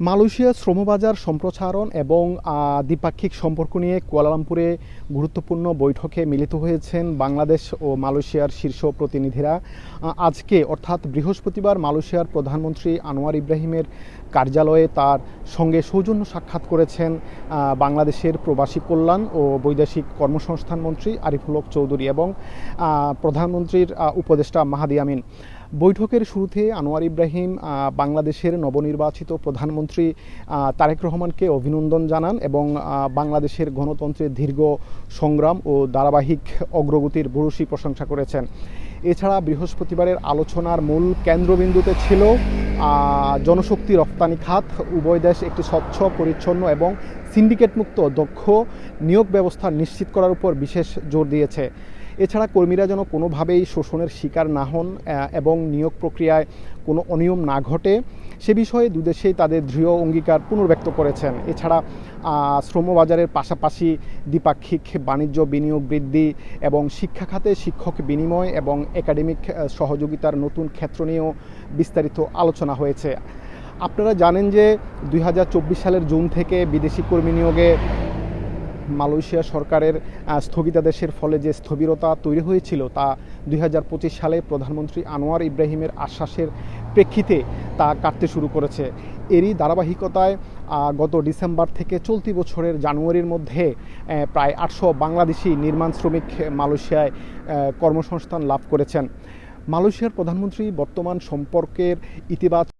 মালয়েশিয়ার শ্রমবাজার সম্প্রসারণ এবং দ্বিপাক্ষিক সম্পর্ক নিয়ে কুয়ালালামপুরে গুরুত্বপূর্ণ বৈঠকে মিলিত হয়েছেন বাংলাদেশ ও মালয়েশিয়ার শীর্ষ প্রতিনিধিরা। আজকে অর্থাৎ বৃহস্পতিবার মালয়েশিয়ার প্রধানমন্ত্রী আনোয়ার ইব্রাহিমের কার্যালয়ে তার সঙ্গে সৌজন্য সাক্ষাৎ করেছেন বাংলাদেশের প্রবাসী কল্যাণ ও বৈদেশিক কর্মসংস্থান মন্ত্রী আরিফুল হক চৌধুরী এবং প্রধানমন্ত্রীর উপদেষ্টা মাহাদি আমিন। বৈঠকের শুরুতে আনোয়ার ইব্রাহিম বাংলাদেশের নবনির্বাচিত প্রধানমন্ত্রী তারেক রহমানকে অভিনন্দন জানান এবং বাংলাদেশের গণতন্ত্রের দীর্ঘ সংগ্রাম ও ধারাবাহিক অগ্রগতির ভূয়সী প্রশংসা করেছেন। এছাড়া বৃহস্পতিবারের আলোচনার মূল কেন্দ্রবিন্দুতে ছিল জনশক্তি রপ্তানি খাত। উভয় দেশ একটি স্বচ্ছ, পরিচ্ছন্ন এবং সিন্ডিকেটমুক্ত দক্ষ নিয়োগ ব্যবস্থা নিশ্চিত করার উপর বিশেষ জোর দিয়েছে। এছাড়া কর্মীরা যেন কোনোভাবেই শোষণের শিকার না হন এবং নিয়োগ প্রক্রিয়ায় কোনো অনিয়ম না ঘটে সে বিষয়ে দুদেশেই তাদের দৃঢ় অঙ্গীকার পুনর্ব্যক্ত করেছেন। এছাড়া শ্রমবাজারের পাশাপাশি দ্বিপাক্ষিক বাণিজ্য বিনিয়োগ বৃদ্ধি এবং শিক্ষা খাতে শিক্ষক বিনিময় এবং একাডেমিক সহযোগিতার নতুন ক্ষেত্র নিয়েও বিস্তারিত আলোচনা হয়েছে। আপনারা জানেন যে 2024 সালের জুন থেকে বিদেশি কর্মী নিয়োগে মালয়েশিয়া সরকারের স্থগিতাদেশের ফলে যে স্থবিরতা তৈরি হয়েছিল তা 2025 সালে প্রধানমন্ত্রী আনোয়ার ইব্রাহিমের আশ্বাসের প্রেক্ষিতে তা কাটতে শুরু করেছে। এরই ধারাবাহিকতায় গত ডিসেম্বর থেকে চলতি বছরের জানুয়ারির মধ্যে প্রায় 800 বাংলাদেশি নির্মাণ শ্রমিক মালয়েশিয়ায় কর্মসংস্থান লাভ করেছেন। মালয়েশিয়ার প্রধানমন্ত্রী বর্তমান সম্পর্কের ইতিবাচক